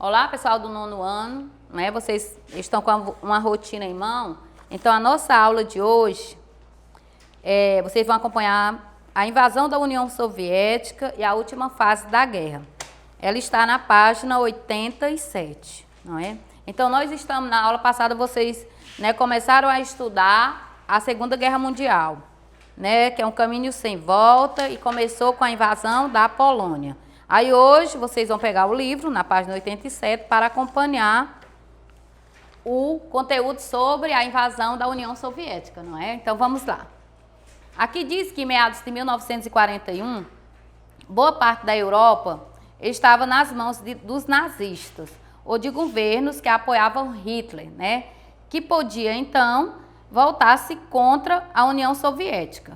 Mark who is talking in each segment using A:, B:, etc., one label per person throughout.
A: Olá, pessoal do 9º ano, né? Vocês estão com uma rotina em mão. Então, a nossa aula de hoje, vocês vão acompanhar a invasão da União Soviética e a última fase da guerra. Ela está na página 87, não é? Então, nós estamos, na aula passada, vocês começaram a estudar a Segunda Guerra Mundial, né? Que é um caminho sem volta e começou com a invasão da Polônia. Aí hoje vocês vão pegar o livro, na página 87, para acompanhar o conteúdo sobre a invasão da União Soviética, não é? Então vamos lá. Aqui diz que em meados de 1941, boa parte da Europa estava nas mãos dos nazistas, ou de governos que apoiavam Hitler, né? Que podia então voltar-se contra a União Soviética.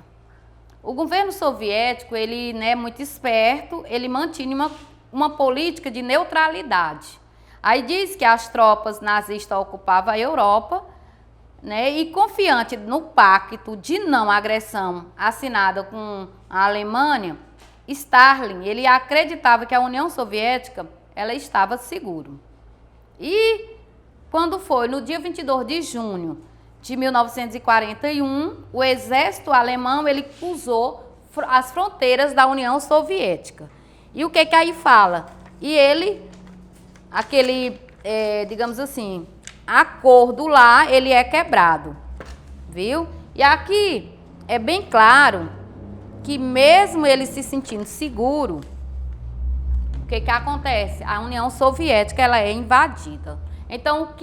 A: O governo soviético, ele muito esperto, ele mantinha uma política de neutralidade. Aí diz que as tropas nazistas ocupavam a Europa, né, e confiante no pacto de não agressão assinado com a Alemanha, Stalin, ele acreditava que a União Soviética ela estava segura. E quando foi no dia 22 de junho de 1941, o exército alemão ele cruzou as fronteiras da União Soviética. E o que aí fala? E ele, digamos assim, acordo lá, ele é quebrado, viu? E aqui é bem claro que mesmo ele se sentindo seguro, o que acontece? A União Soviética ela é invadida. Então,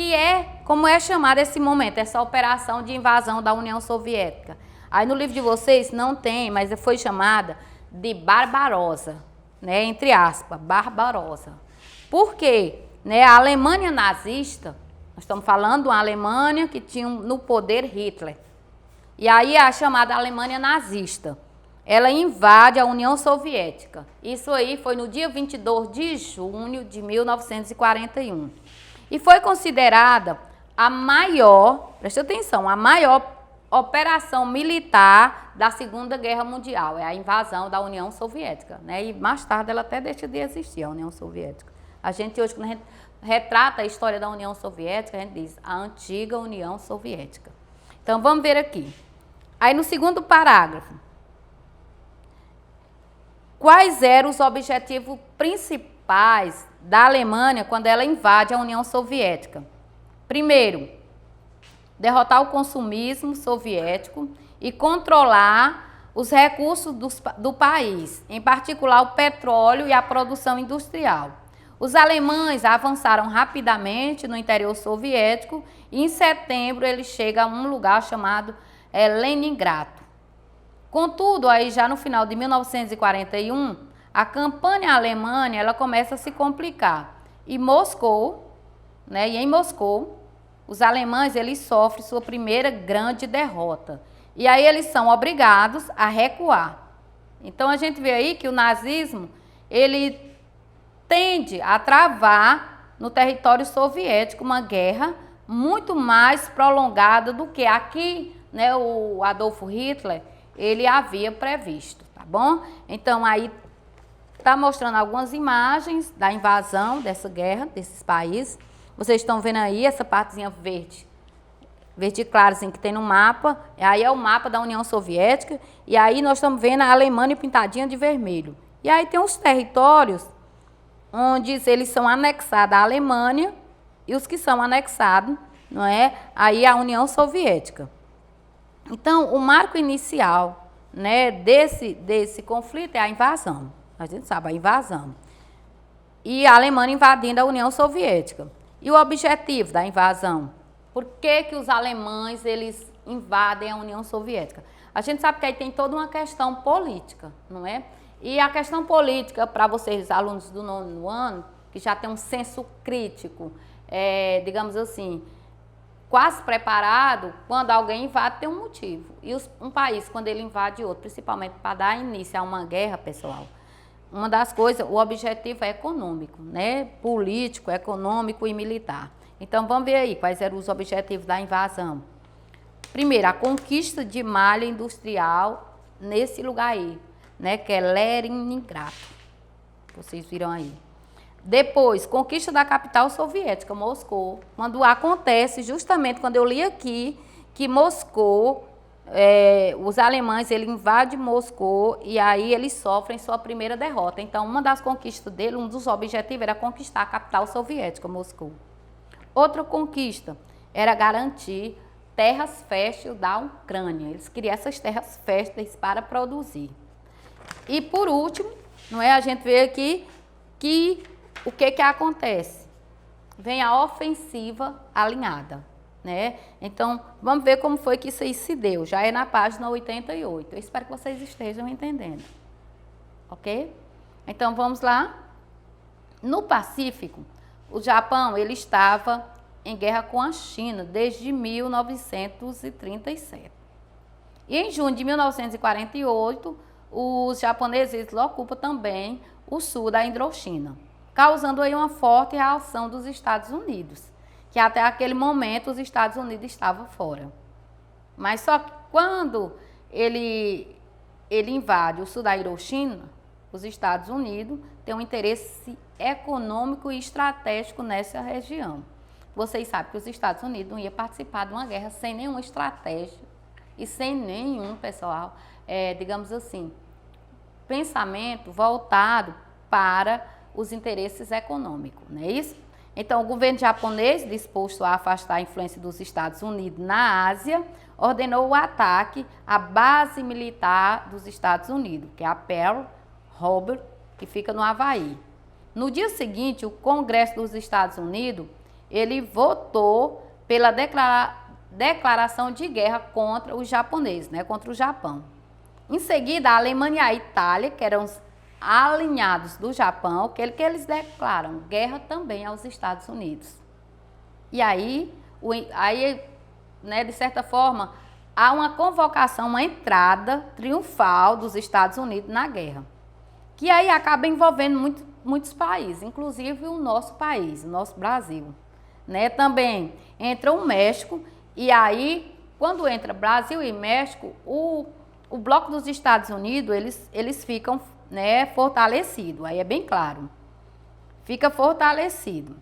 A: como é chamado esse momento, essa operação de invasão da União Soviética? Aí no livro de vocês não tem, mas foi chamada de Barbarossa, né? Entre aspas, Barbarossa. Por quê? A Alemanha nazista, nós estamos falando de uma Alemanha que tinha no poder Hitler. E aí a chamada Alemanha nazista, ela invade a União Soviética. Isso aí foi no dia 22 de junho de 1941. E foi considerada a maior, presta atenção, a maior operação militar da Segunda Guerra Mundial. É a invasão da União Soviética, né? E mais tarde ela até deixa de existir, a União Soviética. A gente hoje, quando a gente retrata a história da União Soviética, a gente diz a antiga União Soviética. Então vamos ver aqui. Aí no segundo parágrafo, quais eram os objetivos principais da Alemanha quando ela invade a União Soviética? Primeiro, derrotar o consumismo soviético e controlar os recursos do país, em particular o petróleo e a produção industrial. Os alemães avançaram rapidamente no interior soviético e em setembro ele chega a um lugar chamado Leningrado. Contudo, aí já no final de 1941, a campanha alemã ela começa a se complicar. E Moscou, e em Moscou, os alemães eles sofrem sua primeira grande derrota. E aí eles são obrigados a recuar. Então a gente vê aí que o nazismo ele tende a travar no território soviético uma guerra muito mais prolongada do que aqui, o Adolf Hitler ele havia previsto, tá bom? Então aí está mostrando algumas imagens da invasão dessa guerra, desses países. Vocês estão vendo aí essa partezinha verde claro assim, que tem no mapa. Aí é o mapa da União Soviética. E aí nós estamos vendo a Alemanha pintadinha de vermelho. E aí tem os territórios onde eles são anexados à Alemanha e os que são anexados, não é? Aí à União Soviética. Então, o marco inicial, desse conflito é a invasão. A gente sabe, a invasão. E a Alemanha invadindo a União Soviética. E o objetivo da invasão? Por que os alemães eles invadem a União Soviética? A gente sabe que aí tem toda uma questão política, não é? E a questão política, para vocês, alunos do 9º ano, que já tem um senso crítico, digamos assim, quase preparado, quando alguém invade tem um motivo. E um país, quando ele invade outro, principalmente para dar início a uma guerra, pessoal, uma das coisas, o objetivo é econômico, político, econômico e militar. Então, vamos ver aí quais eram os objetivos da invasão. Primeiro, a conquista de malha industrial nesse lugar aí, que é Leningrado. Vocês viram aí. Depois, conquista da capital soviética, Moscou, quando acontece justamente quando eu li aqui que Moscou, os alemães, ele invadem Moscou e aí eles sofrem sua primeira derrota. Então, uma das conquistas dele, um dos objetivos era conquistar a capital soviética, Moscou. Outra conquista era garantir terras férteis da Ucrânia. Eles queriam essas terras férteis para produzir. E por último, não é, a gente vê aqui que o que acontece? Vem a ofensiva alinhada, né? Então, vamos ver como foi que isso aí se deu. Já é na página 88. Eu espero que vocês estejam entendendo. Ok? Então, vamos lá. No Pacífico, o Japão, ele estava em guerra com a China desde 1937. E em junho de 1948, os japoneses ocupam também o sul da Indochina, causando aí uma forte reação dos Estados Unidos, que até aquele momento os Estados Unidos estavam fora. Mas só que quando ele invade o sul da Indochina, os Estados Unidos têm um interesse econômico e estratégico nessa região. Vocês sabem que os Estados Unidos não iam participar de uma guerra sem nenhuma estratégia e sem nenhum, pessoal, digamos assim, pensamento voltado para os interesses econômicos, não é isso? Então, o governo japonês, disposto a afastar a influência dos Estados Unidos na Ásia, ordenou o ataque à base militar dos Estados Unidos, que é a Pearl Harbor, que fica no Havaí. No dia seguinte, o Congresso dos Estados Unidos, ele votou pela declaração de guerra contra os japoneses, né, contra o Japão. Em seguida, a Alemanha e a Itália, que eram os alinhados do Japão, que eles declaram guerra também aos Estados Unidos. E aí, né, de certa forma, há uma convocação, uma entrada triunfal dos Estados Unidos na guerra, que aí acaba envolvendo muitos países, inclusive o nosso país, o nosso Brasil. Né? Também entra o México, e aí, quando entra Brasil e México, o bloco dos Estados Unidos, eles ficam, né, fortalecidos, aí é bem claro, fica fortalecido.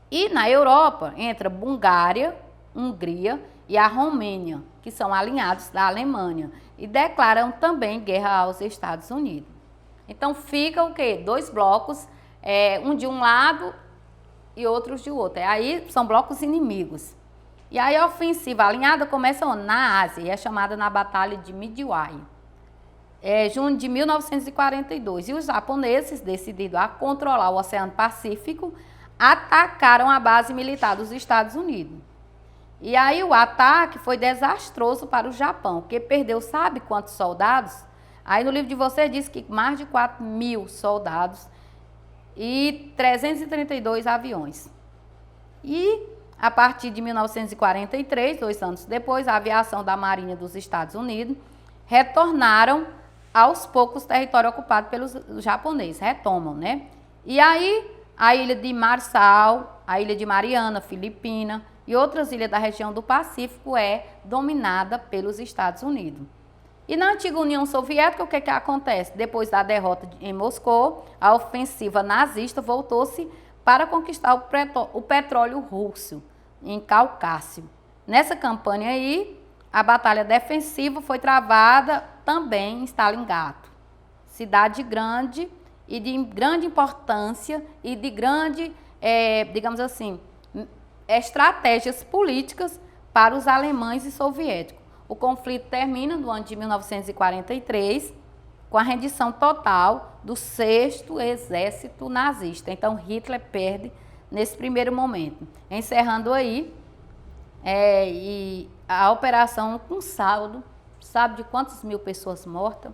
A: E na Europa entra Bulgária, Hungria e a Romênia, que são alinhados da Alemanha, e declaram também guerra aos Estados Unidos. Então fica o quê? Dois blocos, um de um lado e outros de outro. Aí são blocos inimigos. E aí a ofensiva alinhada começa na Ásia e é chamada na Batalha de Midway. Junho de 1942. E os japoneses, decididos a controlar o Oceano Pacífico, atacaram a base militar dos Estados Unidos. E aí o ataque foi desastroso para o Japão, que perdeu, sabe quantos soldados? Aí no livro de vocês diz que mais de 4.000 soldados e 332 aviões. E a partir de 1943, 2 anos depois, a aviação da Marinha dos Estados Unidos retornaram aos poucos o território ocupado pelos japoneses, retomam, né? E aí a ilha de Marshall, a ilha de Mariana, Filipina e outras ilhas da região do Pacífico é dominada pelos Estados Unidos. E na antiga União Soviética, o que acontece? Depois da derrota em Moscou, a ofensiva nazista voltou-se para conquistar o petróleo russo em Caucásia. Nessa campanha aí, a batalha defensiva foi travada também em Stalingrado, cidade grande e de grande importância e de grande, digamos assim, estratégias políticas para os alemães e soviéticos. O conflito termina no ano de 1943 com a rendição total do 6º Exército Nazista. Então, Hitler perde nesse primeiro momento. Encerrando aí, e a operação com saldo, sabe de quantas mil pessoas mortas?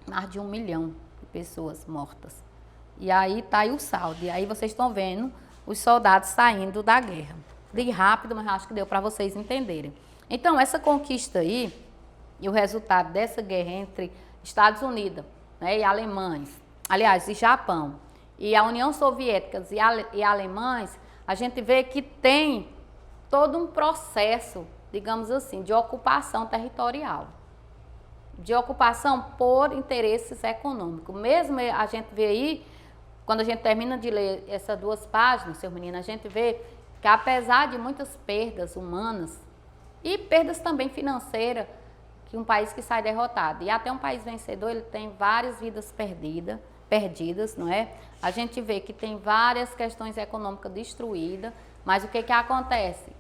A: Mais de 1 milhão de pessoas mortas. E aí está aí o saldo. E aí vocês estão vendo os soldados saindo da guerra. Dei rápido, mas acho que deu para vocês entenderem. Então, essa conquista aí, e o resultado dessa guerra entre Estados Unidos, né, e alemães, aliás, e Japão, e a União Soviética e alemães, a gente vê que tem todo um processo, digamos assim, de ocupação territorial. De ocupação por interesses econômicos. Mesmo a gente vê aí, quando a gente termina de ler essas 2 páginas, seu menino, a gente vê que apesar de muitas perdas humanas e perdas também financeiras, que um país que sai derrotado e até um país vencedor, ele tem várias vidas perdidas, não é? A gente vê que tem várias questões econômicas destruídas, mas o que que acontece?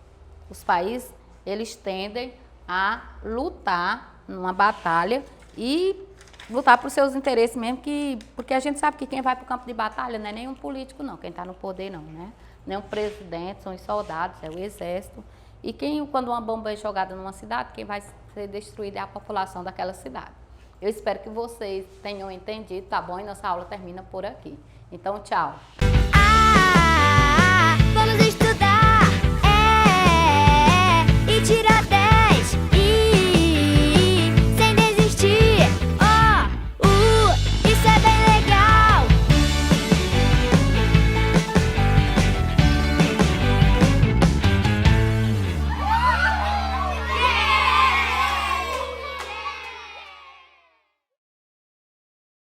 A: Os países, eles tendem a lutar numa batalha e lutar por seus interesses mesmo, porque a gente sabe que quem vai para o campo de batalha não é nenhum político não, quem está no poder não, né? Nem o presidente, são os soldados, é o exército. E quando uma bomba é jogada numa cidade, quem vai ser destruída é a população daquela cidade. Eu espero que vocês tenham entendido, tá bom? E nossa aula termina por aqui. Então, tchau.
B: Vamos estudar, e tirar 10.